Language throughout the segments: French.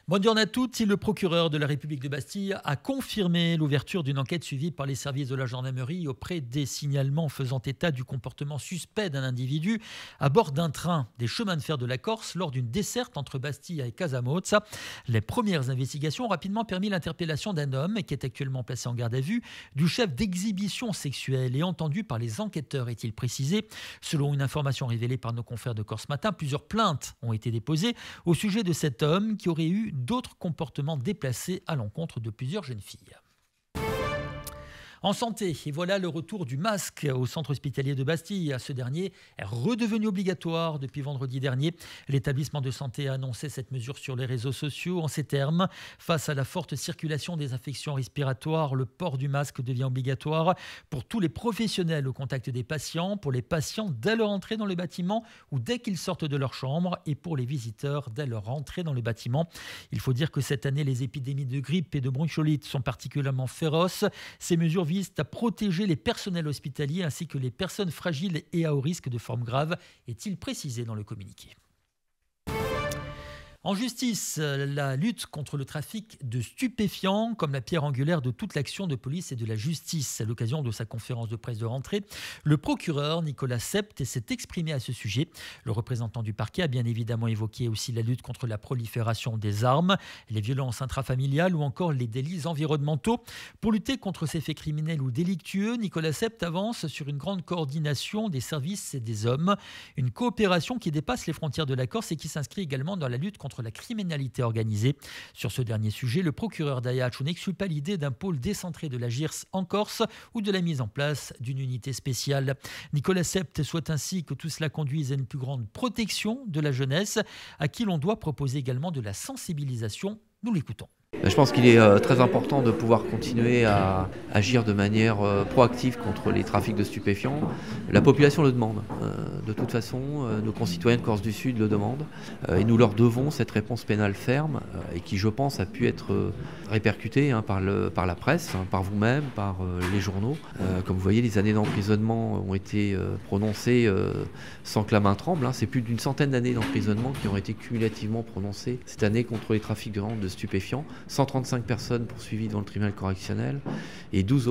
Bonne journée à toutes. Le procureur de la République de Bastille a confirmé l'ouverture d'une enquête suivie par les services de la gendarmerie auprès des signalements faisant état du comportement suspect d'un individu à bord d'un train des chemins de fer de la Corse lors d'une desserte entre Bastille et Casamozza. Les premières investigations ont rapidement permis l'interpellation d'un homme qui est actuellement placé en garde à vue du chef d'exhibition sexuelle et entendu par les enquêteurs, est-il précisé. Selon une information révélée par nos confrères de Corse Matin, plusieurs plaintes ont été déposées au sujet de cet homme qui aurait eu d'autres comportements déplacés à l'encontre de plusieurs jeunes filles. En santé, et voilà le retour du masque au centre hospitalier de Bastille. Ce dernier est redevenu obligatoire depuis vendredi dernier. L'établissement de santé a annoncé cette mesure sur les réseaux sociaux en ces termes. Face à la forte circulation des infections respiratoires, le port du masque devient obligatoire pour tous les professionnels au contact des patients, pour les patients dès leur entrée dans le bâtiment ou dès qu'ils sortent de leur chambre et pour les visiteurs dès leur entrée dans le bâtiment. Il faut dire que cette année, les épidémies de grippe et de bronchiolite sont particulièrement féroces. Ces mesures visent à protéger les personnels hospitaliers ainsi que les personnes fragiles et à haut risque de formes graves, est-il précisé dans le communiqué. En justice, la lutte contre le trafic de stupéfiants comme la pierre angulaire de toute l'action de police et de la justice. À l'occasion de sa conférence de presse de rentrée, le procureur Nicolas Sept s'est exprimé à ce sujet. Le représentant du parquet a bien évidemment évoqué aussi la lutte contre la prolifération des armes, les violences intrafamiliales ou encore les délits environnementaux. Pour lutter contre ces faits criminels ou délictueux, Nicolas Sept avance sur une grande coordination des services et des hommes, une coopération qui dépasse les frontières de la Corse et qui s'inscrit également dans la lutte contre la criminalité organisée. Sur ce dernier sujet, le procureur d'Ajaccio n'exclut pas l'idée d'un pôle décentré de la GIRS en Corse ou de la mise en place d'une unité spéciale. Nicolas Sept souhaite ainsi que tout cela conduise à une plus grande protection de la jeunesse, à qui l'on doit proposer également de la sensibilisation. Nous l'écoutons. Je pense qu'il est très important de pouvoir continuer à agir de manière proactive contre les trafics de stupéfiants. La population le demande. De toute façon, nos concitoyens de Corse du Sud le demandent. Et nous leur devons cette réponse pénale ferme et qui, je pense, a pu être répercutée par la presse, par vous-même, par les journaux. Comme vous voyez, les années d'emprisonnement ont été prononcées sans que la main tremble. C'est plus d'une centaine d'années d'emprisonnement qui ont été cumulativement prononcées cette année contre les trafics de stupéfiants. 135 personnes poursuivies devant le tribunal correctionnel et 12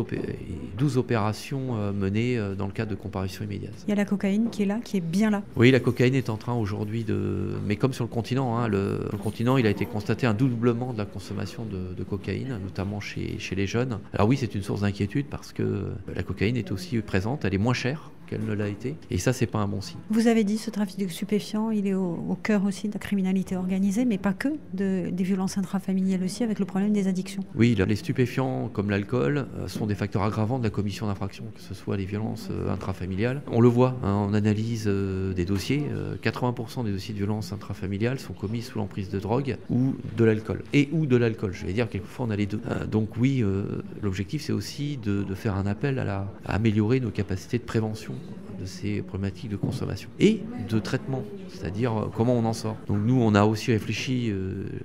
opérations menées dans le cadre de comparution immédiate. Il y a la cocaïne qui est là, qui est bien là. Oui, la cocaïne est en train aujourd'hui mais comme sur le continent, le continent, il a été constaté un doublement de la consommation de cocaïne, notamment chez les jeunes. Alors oui, c'est une source d'inquiétude parce que la cocaïne est aussi présente, elle est moins chère qu'elle ne l'a été. Et ça, c'est pas un bon signe. Vous avez dit, ce trafic de stupéfiants, il est au cœur aussi de la criminalité organisée, mais pas que, des violences intrafamiliales aussi, avec le problème des addictions. Oui, les stupéfiants, comme l'alcool, sont des facteurs aggravants de la commission d'infractions, que ce soit les violences intrafamiliales. On le voit, on analyse des dossiers. 80% des dossiers de violences intrafamiliales sont commis sous l'emprise de drogue ou de l'alcool. Je vais dire, quelquefois, on a les deux. Donc oui, l'objectif, c'est aussi de faire un appel à améliorer nos capacités de prévention de ces problématiques de consommation et de traitement, c'est-à-dire comment on en sort. Donc nous, on a aussi réfléchi,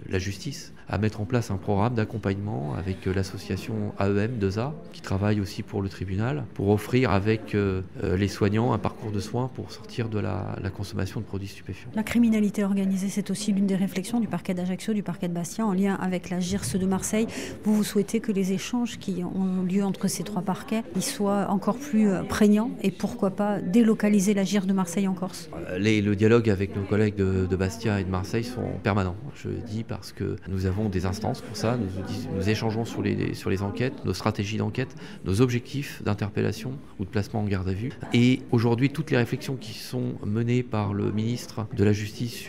la justice, à mettre en place un programme d'accompagnement avec l'association AEM2A, qui travaille aussi pour le tribunal, pour offrir avec les soignants un parcours de soins pour sortir de la consommation de produits stupéfiants. La criminalité organisée, c'est aussi l'une des réflexions du parquet d'Ajaccio, du parquet de Bastia, en lien avec la GIRS de Marseille. Vous souhaitez que les échanges qui ont lieu entre ces trois parquets ils soient encore plus prégnants et pourquoi pas délocaliser la GIRS de Marseille en Corse? Le dialogue avec nos collègues de Bastia et de Marseille sont permanents. Je dis parce que nous avons des instances pour ça, nous échangeons sur les enquêtes, nos stratégies d'enquête, nos objectifs d'interpellation ou de placement en garde à vue. Et aujourd'hui, toutes les réflexions qui sont menées par le ministre de la Justice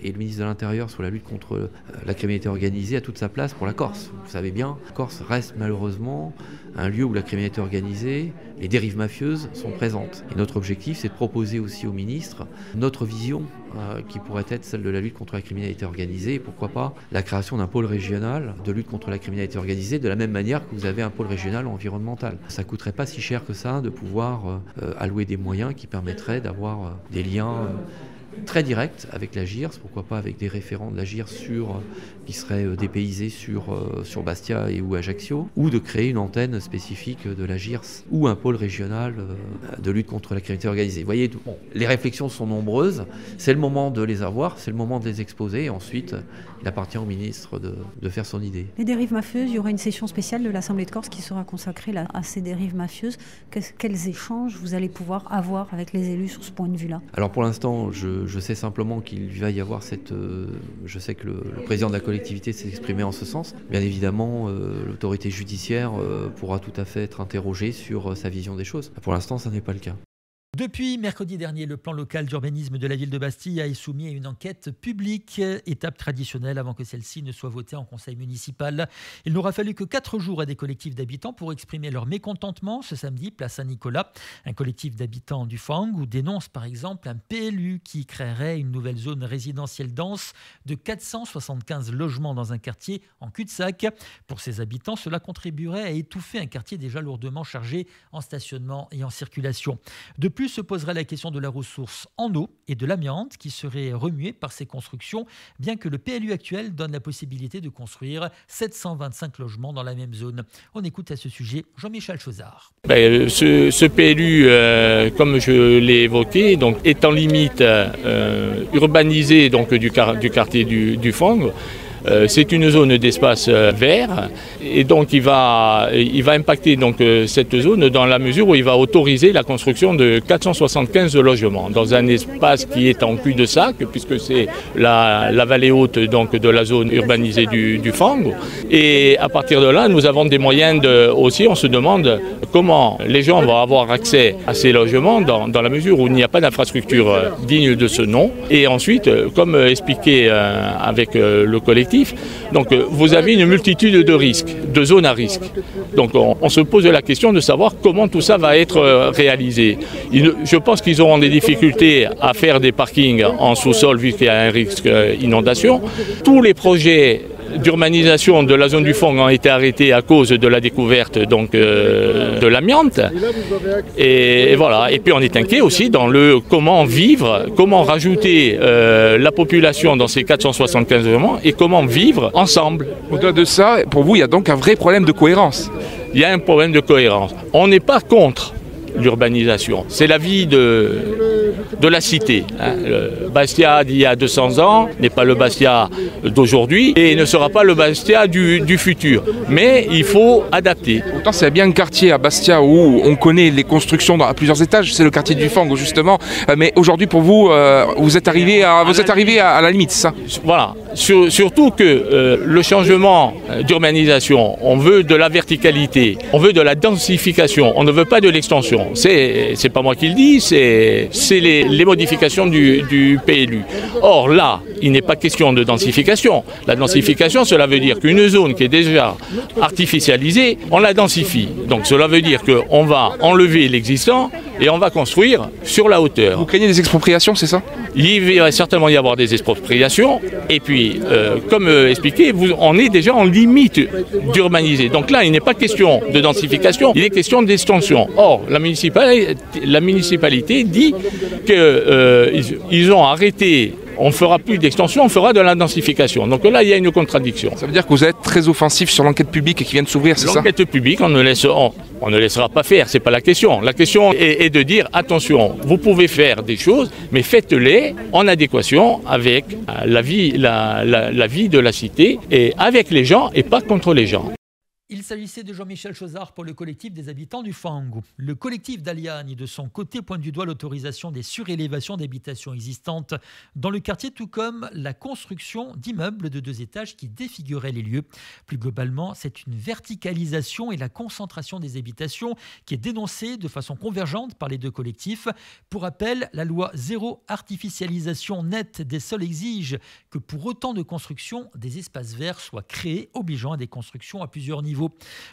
et le ministre de l'Intérieur sur la lutte contre la criminalité organisée a toute sa place pour la Corse. Vous savez bien, Corse reste malheureusement un lieu où la criminalité organisée, les dérives mafieuses sont présentes. Et notre objectif, c'est de proposer aussi au ministre notre vision qui pourrait être celle de la lutte contre la criminalité organisée et pourquoi pas la création d'un pôle régional de lutte contre la criminalité organisée de la même manière que vous avez un pôle régional environnemental. Ça coûterait pas si cher que ça de pouvoir allouer des moyens qui permettraient d'avoir des liens très direct avec la GIRS, pourquoi pas avec des référents de la GIRS qui seraient dépaysés sur Bastia et ou Ajaccio, ou de créer une antenne spécifique de la GIRS ou un pôle régional de lutte contre la criminalité organisée. Vous voyez, les réflexions sont nombreuses, c'est le moment de les avoir, c'est le moment de les exposer, et ensuite il appartient au ministre de faire son idée. Les dérives mafieuses, il y aura une session spéciale de l'Assemblée de Corse qui sera consacrée à ces dérives mafieuses. Quels échanges vous allez pouvoir avoir avec les élus sur ce point de vue-là? Alors pour l'instant, je sais simplement qu'il va y avoir je sais que le président de la collectivité s'est exprimé en ce sens. Bien évidemment, l'autorité judiciaire pourra tout à fait être interrogée sur sa vision des choses. Pour l'instant, ça n'est pas le cas. Depuis mercredi dernier, le plan local d'urbanisme de la ville de Bastille est soumis à une enquête publique, étape traditionnelle avant que celle-ci ne soit votée en conseil municipal. Il n'aura fallu que 4 jours à des collectifs d'habitants pour exprimer leur mécontentement ce samedi, place Saint-Nicolas. Un collectif d'habitants du Fang dénonce par exemple un PLU qui créerait une nouvelle zone résidentielle dense de 475 logements dans un quartier en cul-de-sac. Pour ces habitants, cela contribuerait à étouffer un quartier déjà lourdement chargé en stationnement et en circulation. De plus, se poserait la question de la ressource en eau et de l'amiante qui serait remuée par ces constructions, bien que le PLU actuel donne la possibilité de construire 725 logements dans la même zone. On écoute à ce sujet Jean-Michel Chozard. Ce PLU, comme je l'ai évoqué, donc, est en limite urbanisée donc, du quartier du Fang. C'est une zone d'espace vert et donc il va impacter donc, cette zone dans la mesure où il va autoriser la construction de 475 logements dans un espace qui est en cul-de-sac puisque c'est la vallée haute donc, de la zone urbanisée du Fang. Et à partir de là, nous avons des moyens aussi, on se demande comment les gens vont avoir accès à ces logements dans la mesure où il n'y a pas d'infrastructure digne de ce nom. Et ensuite, comme expliqué avec le collectif, donc vous avez une multitude de risques, de zones à risque. Donc on se pose la question de savoir comment tout ça va être réalisé. Je pense qu'ils auront des difficultés à faire des parkings en sous-sol vu qu'il y a un risque inondation. Tous les projets d'urbanisation de la zone du Fang ont été arrêtés à cause de la découverte donc, de l'amiante. Et voilà. Et puis on est inquiet aussi dans le comment vivre, comment rajouter la population dans ces 475 logements et comment vivre ensemble. Au-delà de ça, pour vous, il y a donc un vrai problème de cohérence. Il y a un problème de cohérence. On n'est pas contre l'urbanisation. C'est la vie de la cité. Le Bastia d'il y a 200 ans n'est pas le Bastia d'aujourd'hui et ne sera pas le Bastia du futur. Mais il faut adapter. Pourtant, c'est bien un quartier à Bastia où on connaît les constructions à plusieurs étages. C'est le quartier du Fang, justement. Mais aujourd'hui, pour vous, vous êtes arrivé à la limite, ça. Voilà. Surtout que le changement d'urbanisation, on veut de la verticalité, on veut de la densification, on ne veut pas de l'extension. C'est pas moi qui le dis, c'est les modifications du PLU. Or là, il n'est pas question de densification. La densification, cela veut dire qu'une zone qui est déjà artificialisée, on la densifie. Donc cela veut dire qu'on va enlever l'existant et on va construire sur la hauteur. Vous craignez des expropriations, c'est ça? Il va certainement y avoir des expropriations. Et puis, comme expliqué, on est déjà en limite d'urbaniser. Donc là, il n'est pas question de densification, il est question d'extension. Or, la municipalité dit qu'ils ont arrêté. On ne fera plus d'extension, on fera de la densification. Donc là, il y a une contradiction. Ça veut dire que vous êtes très offensif sur l'enquête publique qui vient de s'ouvrir, c'est ça? L'enquête publique, on ne laissera pas faire, c'est pas la question. La question est de dire, attention, vous pouvez faire des choses, mais faites-les en adéquation avec la vie de la cité, et avec les gens et pas contre les gens. Il s'agissait de Jean-Michel Chozard pour le collectif des habitants du Fang. Le collectif d'Aliagne, de son côté, pointe du doigt l'autorisation des surélévations d'habitations existantes dans le quartier, tout comme la construction d'immeubles de 2 étages qui défiguraient les lieux. Plus globalement, c'est une verticalisation et la concentration des habitations qui est dénoncée de façon convergente par les 2 collectifs. Pour rappel, la loi zéro artificialisation nette des sols exige que pour autant de constructions, des espaces verts soient créés, obligeant à des constructions à plusieurs niveaux.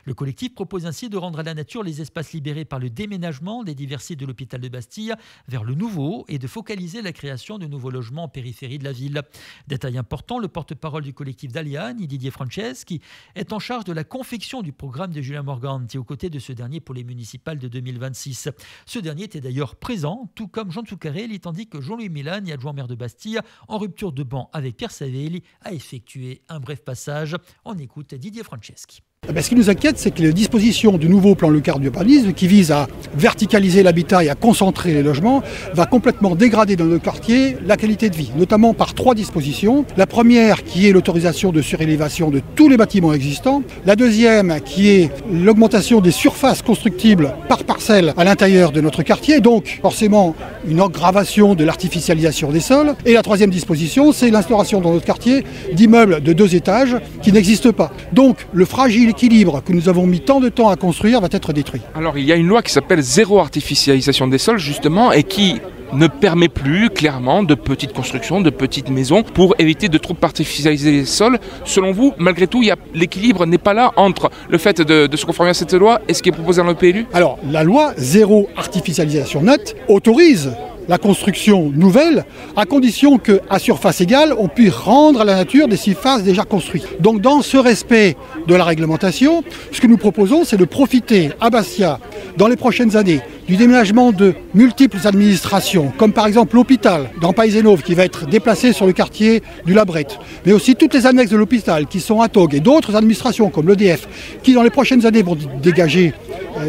Le collectif propose ainsi de rendre à la nature les espaces libérés par le déménagement des divers sites de l'hôpital de Bastille vers le nouveau et de focaliser la création de nouveaux logements en périphérie de la ville. Détail important, le porte-parole du collectif d'Aliagne, Didier Franceschi, est en charge de la confection du programme de Julien Morganti aux côtés de ce dernier pour les municipales de 2026. Ce dernier était d'ailleurs présent, tout comme Jean Tsoukarelli, tandis que Jean-Louis Milani, adjoint maire de Bastille, en rupture de banc avec Pierre Savelli, a effectué un bref passage. On écoute Didier Franceschi. Ce qui nous inquiète, c'est que les dispositions du nouveau plan local d'urbanisme, qui vise à verticaliser l'habitat et à concentrer les logements, va complètement dégrader dans nos quartiers la qualité de vie, notamment par 3 dispositions. La première, qui est l'autorisation de surélévation de tous les bâtiments existants. La deuxième, qui est l'augmentation des surfaces constructibles par parcelle à l'intérieur de notre quartier, donc forcément une aggravation de l'artificialisation des sols. Et la troisième disposition, c'est l'instauration dans notre quartier d'immeubles de 2 étages qui n'existent pas. Donc le fragile équilibre que nous avons mis tant de temps à construire va être détruit. Alors il y a une loi qui s'appelle zéro artificialisation des sols justement et qui ne permet plus clairement de petites constructions, de petites maisons pour éviter de trop artificialiser les sols. Selon vous, malgré tout, l'équilibre n'est pas là entre le fait de se conformer à cette loi et ce qui est proposé dans le PLU? Alors la loi zéro artificialisation nette autorise la construction nouvelle, à condition qu'à surface égale, on puisse rendre à la nature des surfaces déjà construites. Donc dans ce respect de la réglementation, ce que nous proposons, c'est de profiter à Bastia, dans les prochaines années, du déménagement de multiples administrations, comme par exemple l'hôpital dans Païsénov qui va être déplacé sur le quartier du Labrette, mais aussi toutes les annexes de l'hôpital qui sont à Tog et d'autres administrations comme l'EDF qui dans les prochaines années vont dégager,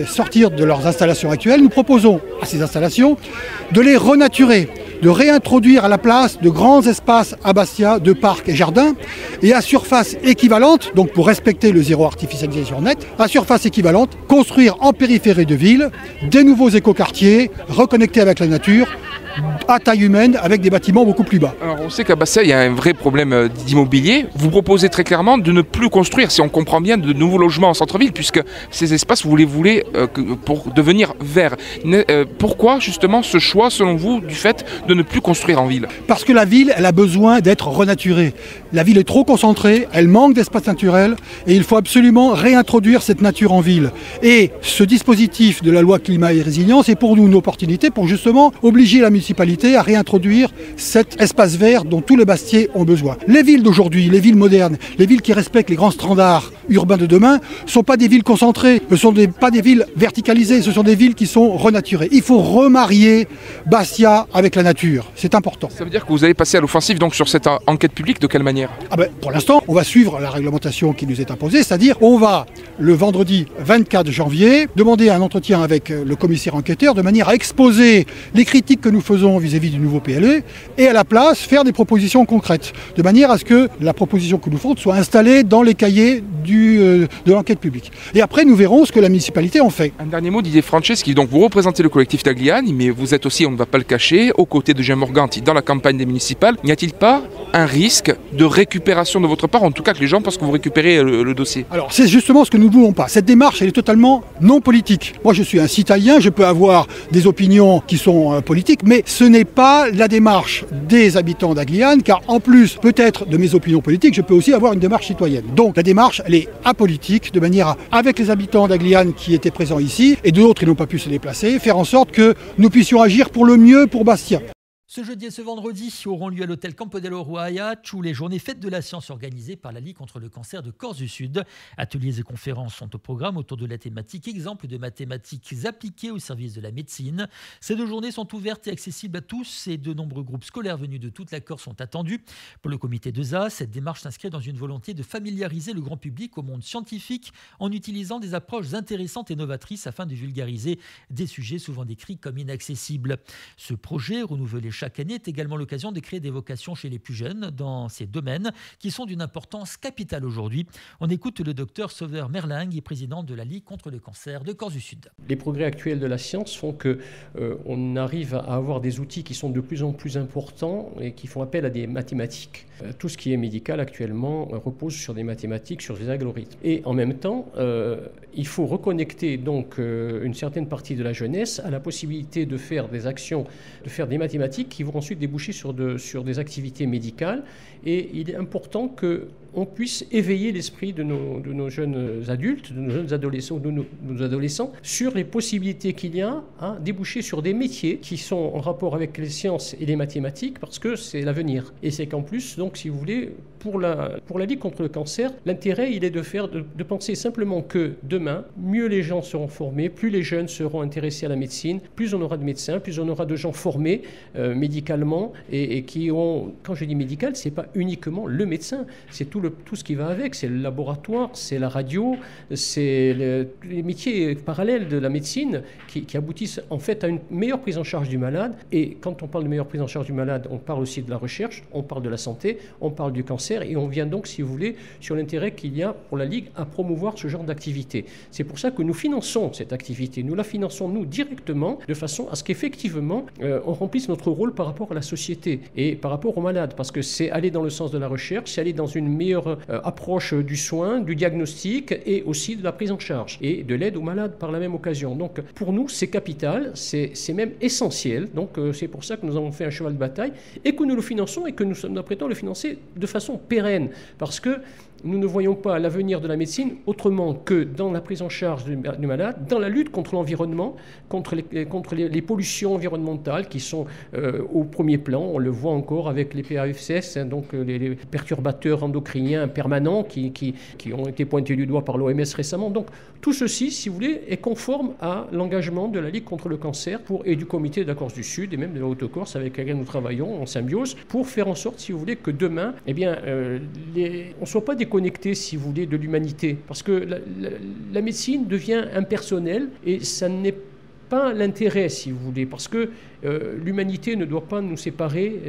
sortir de leurs installations actuelles. Nous proposons à ces installations de les renaturer, de réintroduire à la place de grands espaces à Bastia, de parcs et jardins, et à surface équivalente, donc pour respecter le zéro artificialisation nette, à surface équivalente, construire en périphérie de ville des nouveaux écoquartiers reconnectés avec la nature, à taille humaine, avec des bâtiments beaucoup plus bas. Alors on sait qu'à Bastia, il y a un vrai problème d'immobilier. Vous proposez très clairement de ne plus construire, si on comprend bien, de nouveaux logements en centre-ville, puisque ces espaces, vous les voulez pour devenir verts. Pourquoi justement ce choix, selon vous, du fait de ne plus construire en ville? Parce que la ville, elle a besoin d'être renaturée. La ville est trop concentrée, elle manque d'espace naturel, et il faut absolument réintroduire cette nature en ville. Et ce dispositif de la loi climat et résilience est pour nous une opportunité pour justement obliger la municipalité à réintroduire cet espace vert dont tous les Bastiais ont besoin. Les villes d'aujourd'hui, les villes modernes, les villes qui respectent les grands standards urbains de demain, ne sont pas des villes concentrées, ne sont pas des villes verticalisées, ce sont des villes qui sont renaturées. Il faut remarier Bastia avec la nature, c'est important. Ça veut dire que vous allez passer à l'offensive donc sur cette enquête publique, de quelle manière? Pour l'instant, on va suivre la réglementation qui nous est imposée, c'est-à-dire on va, le vendredi 24 janvier, demander un entretien avec le commissaire enquêteur de manière à exposer les critiques que nous faisons vis-à-vis du nouveau PLU et à la place faire des propositions concrètes, de manière à ce que la proposition que nous faisons soit installée dans les cahiers de l'enquête publique. Et après, nous verrons ce que la municipalité en fait. Un dernier mot, Didier Franceschi, donc vous représentez le collectif Tagliani, mais vous êtes aussi, on ne va pas le cacher, aux côtés de Jean Morganti dans la campagne des municipales. N'y a-t-il pas un risque de récupération de votre part, en tout cas que les gens pensent que vous récupérez le dossier? Alors c'est justement ce que nous ne voulons pas. Cette démarche, elle est totalement non politique. Moi je suis un citoyen, je peux avoir des opinions qui sont politiques, mais ce n'est pas la démarche des habitants d'Agliane, car en plus peut-être de mes opinions politiques, je peux aussi avoir une démarche citoyenne. Donc la démarche, elle est apolitique, de manière à, avec les habitants d'Agliane qui étaient présents ici, et d'autres qui n'ont pas pu se déplacer, faire en sorte que nous puissions agir pour le mieux pour Bastia. Ce jeudi et ce vendredi auront lieu à l'hôtel Campodello Roaiach où les journées fêtes de la science organisées par la Ligue contre le cancer de Corse du Sud. Ateliers et conférences sont au programme autour de la thématique exemple de mathématiques appliquées au service de la médecine. Ces 2 journées sont ouvertes et accessibles à tous et de nombreux groupes scolaires venus de toute la Corse sont attendus. Pour le comité d'ESA, cette démarche s'inscrit dans une volonté de familiariser le grand public au monde scientifique en utilisant des approches intéressantes et novatrices afin de vulgariser des sujets souvent décrits comme inaccessibles. Ce projet, renouvelé chaque année, est également l'occasion de créer des vocations chez les plus jeunes dans ces domaines qui sont d'une importance capitale aujourd'hui. On écoute le docteur Sauveur Merlingue, président de la Ligue contre le cancer de Corse du Sud. Les progrès actuels de la science font qu'on arrive à avoir des outils qui sont de plus en plus importants et qui font appel à des mathématiques. Tout ce qui est médical actuellement repose sur des mathématiques, sur des algorithmes. Et en même temps, il faut reconnecter donc une certaine partie de la jeunesse à la possibilité de faire des actions, de faire des mathématiques qui vont ensuite déboucher sur des activités médicales. Et il est important qu'on puisse éveiller l'esprit de nos jeunes adultes, de nos jeunes adolescents, de nos adolescents, sur les possibilités qu'il y a à déboucher sur des métiers qui sont en rapport avec les sciences et les mathématiques, parce que c'est l'avenir. Et c'est qu'en plus, donc, si vous voulez, pour la Ligue contre le cancer, l'intérêt, il est de penser simplement que demain, mieux les gens seront formés, plus les jeunes seront intéressés à la médecine, plus on aura de médecins, plus on aura de gens formés, médicalement et qui ont, quand je dis médical, c'est pas uniquement le médecin, c'est tout ce qui va avec, c'est le laboratoire, c'est la radio, c'est les métiers parallèles de la médecine qui aboutissent en fait à une meilleure prise en charge du malade. Et quand on parle de meilleure prise en charge du malade, on parle aussi de la recherche, on parle de la santé, on parle du cancer et on vient donc, si vous voulez, sur l'intérêt qu'il y a pour la Ligue à promouvoir ce genre d'activité. C'est pour ça que nous finançons cette activité. Nous la finançons, nous, directement, de façon à ce qu'effectivement, on remplisse notre rôle par rapport à la société et par rapport aux malades. Parce que c'est aller dans le sens de la recherche, c'est aller dans une meilleure approche du soin, du diagnostic et aussi de la prise en charge et de l'aide aux malades par la même occasion. Donc, pour nous, c'est capital, c'est même essentiel. Donc, c'est pour ça que nous avons fait un cheval de bataille et que nous le finançons et que nous sommes apprêtons à le financer de façon pérenne. Parce que nous ne voyons pas l'avenir de la médecine autrement que dans la prise en charge du malade, dans la lutte contre l'environnement, contre les pollutions environnementales qui sont au premier plan. On le voit encore avec les PAFCS, hein, donc les perturbateurs endocriniens permanents qui ont été pointés du doigt par l'OMS récemment. Donc tout ceci, si vous voulez, est conforme à l'engagement de la Ligue contre le cancer et du comité de la Corse du Sud et même de la Haute-Corse avec laquelle nous travaillons en symbiose pour faire en sorte, si vous voulez, que demain, on ne soit pas déconnecté, si vous voulez, de l'humanité. Parce que la médecine devient impersonnelle et ça n'est pas l'intérêt, si vous voulez, parce que l'humanité ne doit pas nous séparer,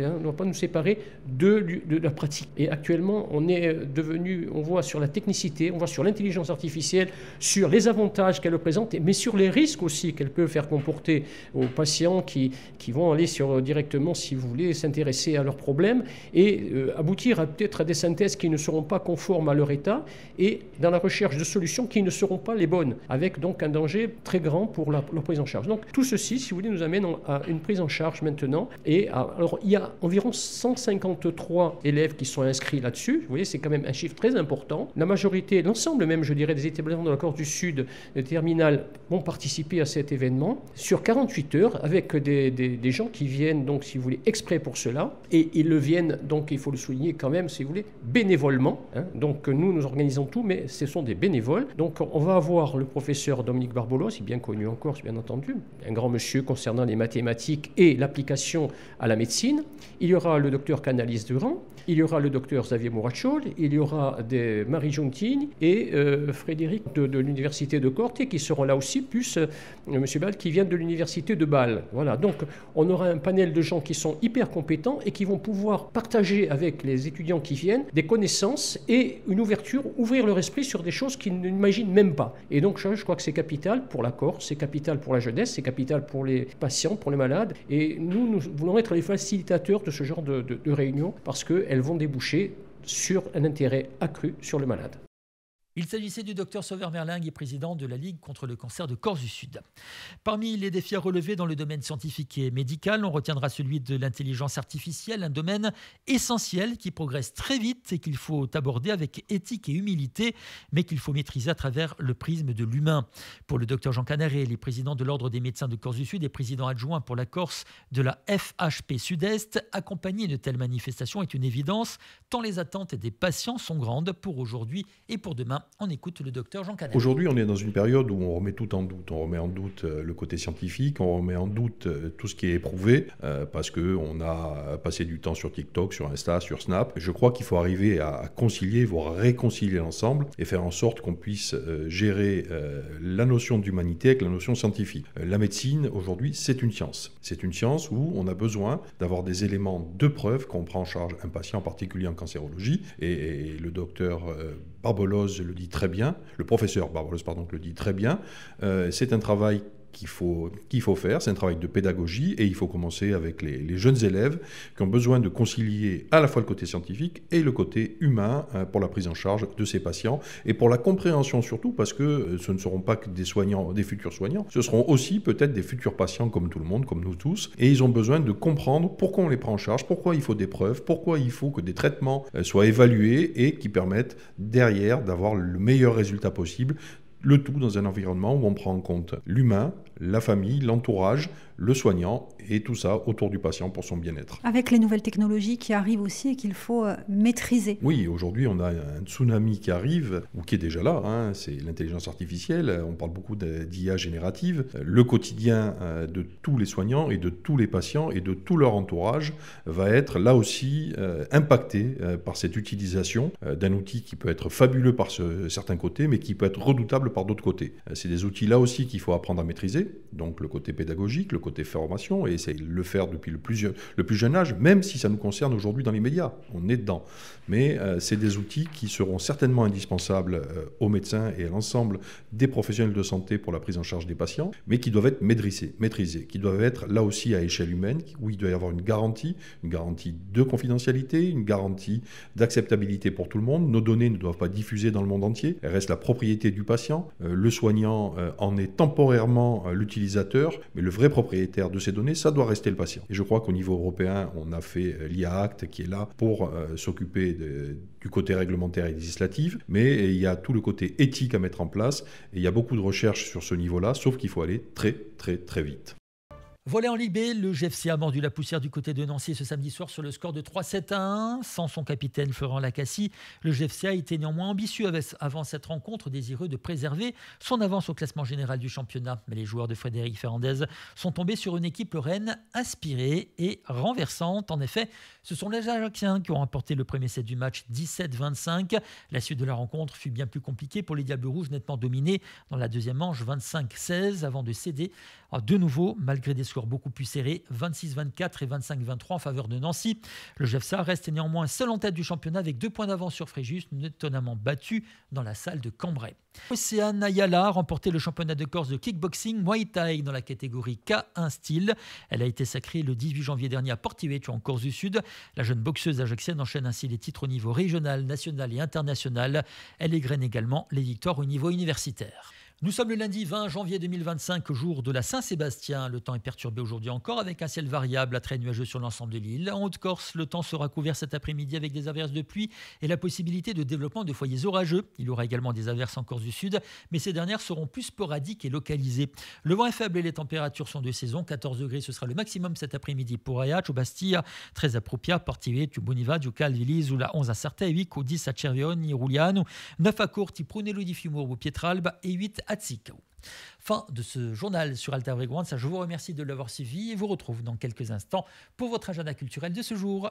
de la pratique. Et actuellement, on voit sur la technicité, on voit sur l'intelligence artificielle, sur les avantages qu'elle présente, mais sur les risques aussi qu'elle peut faire comporter aux patients qui vont aller directement, si vous voulez, s'intéresser à leurs problèmes et aboutir peut-être à des synthèses qui ne seront pas conformes à leur état et dans la recherche de solutions qui ne seront pas les bonnes, avec donc un danger très grand pour leur prise en charge. Donc tout ceci, si vous voulez, nous amène à une prise en charge maintenant. Alors, il y a environ 153 élèves qui sont inscrits là-dessus. Vous voyez, c'est quand même un chiffre très important. La majorité, l'ensemble même, je dirais, des établissements de la Corse du Sud, des terminales, vont participer à cet événement sur 48 heures avec des gens qui viennent, donc, si vous voulez, exprès pour cela. Et ils le viennent, donc, il faut le souligner quand même, si vous voulez, bénévolement. Hein. Donc, nous organisons tout, mais ce sont des bénévoles. Donc, on va avoir le professeur Dominique Barbolos, bien connu en Corse, bien entendu, un grand monsieur concernant les mathématiques et l'application à la médecine. Il y aura le docteur Canalis Durand, il y aura le docteur Xavier Mourachol, il y aura Marie Giuntini et Frédéric de l'université de Corte qui seront là aussi, plus M. Ball qui vient de l'université de Bâle. Voilà, donc on aura un panel de gens qui sont hyper compétents et qui vont pouvoir partager avec les étudiants qui viennent des connaissances et une ouverture, ouvrir leur esprit sur des choses qu'ils n'imaginent même pas. Et donc je crois que c'est capital pour la Corse, c'est capital pour la jeunesse, c'est capital pour les patients, pour les malades. Et nous voulons être les facilitateurs de ce genre de réunions parce qu'elles vont déboucher sur un intérêt accru sur le malade. Il s'agissait du docteur Sauveur Merlingue, président de la Ligue contre le cancer de Corse du Sud. Parmi les défis à relever dans le domaine scientifique et médical, on retiendra celui de l'intelligence artificielle, un domaine essentiel qui progresse très vite et qu'il faut aborder avec éthique et humilité, mais qu'il faut maîtriser à travers le prisme de l'humain. Pour le docteur Jean Canaré, les présidents de l'Ordre des médecins de Corse du Sud et président adjoint pour la Corse de la FHP Sud-Est, accompagner de telles manifestations est une évidence, tant les attentes des patients sont grandes pour aujourd'hui et pour demain. On écoute le docteur Jean Canaré. Aujourd'hui, on est dans une période où on remet tout en doute. On remet en doute le côté scientifique, on remet en doute tout ce qui est éprouvé, parce qu'on a passé du temps sur TikTok, sur Insta, sur Snap. Je crois qu'il faut arriver à concilier, voire réconcilier l'ensemble, et faire en sorte qu'on puisse gérer la notion d'humanité avec la notion scientifique. La médecine, aujourd'hui, c'est une science. C'est une science où on a besoin d'avoir des éléments de preuve quand on prend en charge un patient, en particulier en cancérologie, et le docteur Barbolos le dit très bien, le professeur Barbolos, le dit très bien, c'est un travail qu'il faut faire, c'est un travail de pédagogie et il faut commencer avec les jeunes élèves qui ont besoin de concilier à la fois le côté scientifique et le côté humain pour la prise en charge de ces patients et pour la compréhension surtout parce que ce ne seront pas que des soignants, des futurs soignants, ce seront aussi peut-être des futurs patients comme tout le monde, comme nous tous, et ils ont besoin de comprendre pourquoi on les prend en charge, pourquoi il faut des preuves, pourquoi il faut que des traitements soient évalués et qui permettent derrière d'avoir le meilleur résultat possible. Le tout dans un environnement où on prend en compte l'humain, la famille, l'entourage, le soignant et tout ça autour du patient pour son bien-être. Avec les nouvelles technologies qui arrivent aussi et qu'il faut maîtriser. Oui, aujourd'hui on a un tsunami qui arrive, ou qui est déjà là, hein, c'est l'intelligence artificielle, on parle beaucoup d'IA générative. Le quotidien de tous les soignants et de tous les patients et de tout leur entourage va être là aussi impacté par cette utilisation d'un outil qui peut être fabuleux par certains côtés, mais qui peut être redoutable par d'autres côtés. C'est des outils là aussi qu'il faut apprendre à maîtriser, donc le côté pédagogique, le côté formation, et essayer de le faire depuis le plus jeune âge, même si ça nous concerne aujourd'hui dans les médias, on est dedans. Mais c'est des outils qui seront certainement indispensables aux médecins et à l'ensemble des professionnels de santé pour la prise en charge des patients, mais qui doivent être maîtrisés, qui doivent être là aussi à échelle humaine, où il doit y avoir une garantie de confidentialité, une garantie d'acceptabilité pour tout le monde. Nos données ne doivent pas diffuser dans le monde entier, elles restent la propriété du patient. Le soignant en est temporairement l'utilisateur, mais le vrai propriétaire de ces données, ça doit rester le patient. Et je crois qu'au niveau européen, on a fait l'IA Act qui est là pour s'occuper du côté réglementaire et législatif, mais il y a tout le côté éthique à mettre en place, et il y a beaucoup de recherches sur ce niveau-là, sauf qu'il faut aller très très très vite. Volet en Ligue B, le GFC a mordu la poussière du côté de Nancy ce samedi soir sur le score de 3-7-1. Sans son capitaine Florent Lacassie, le GFC a été néanmoins ambitieux avant cette rencontre, désireux de préserver son avance au classement général du championnat. Mais les joueurs de Frédéric Ferrandez sont tombés sur une équipe lorraine inspirée et renversante. En effet, ce sont les Ajacciens qui ont remporté le premier set du match 17-25. La suite de la rencontre fut bien plus compliquée pour les Diables Rouges, nettement dominés dans la deuxième manche 25-16 avant de céder de nouveau malgré des scores beaucoup plus serrés, 26-24 et 25-23 en faveur de Nancy. Le GFCA reste néanmoins seul en tête du championnat avec 2 points d'avance sur Fréjus, étonnamment battu dans la salle de Cambrai. Océane Ayala a remporté le championnat de Corse de kickboxing Muay Thai dans la catégorie K1 style. Elle a été sacrée le 18 janvier dernier à Portivecchio en Corse du Sud. La jeune boxeuse ajaxienne enchaîne ainsi les titres au niveau régional, national et international. Elle égrène également les victoires au niveau universitaire. Nous sommes le lundi 20 janvier 2025, jour de la Saint-Sébastien. Le temps est perturbé aujourd'hui encore avec un ciel variable à très nuageux sur l'ensemble de l'île. En Haute-Corse, le temps sera couvert cet après-midi avec des averses de pluie et la possibilité de développement de foyers orageux. Il y aura également des averses en Corse du Sud, mais ces dernières seront plus sporadiques et localisées. Le vent est faible et les températures sont de saison. 14 degrés, ce sera le maximum cet après-midi pour Ajaccio, Bastia, 13 à Propia, Portivecchio, Bonivaggio, Calvi, Zula, 11 à Sartè, 8 ou 10 à Cervione, Rugliano, 9 à Corti, Prunello di Fiumorbo, Pietralba et 8 à Zicao. Fin de ce journal sur Alta Frequenza. Je vous remercie de l'avoir suivi et vous retrouve dans quelques instants pour votre agenda culturel de ce jour.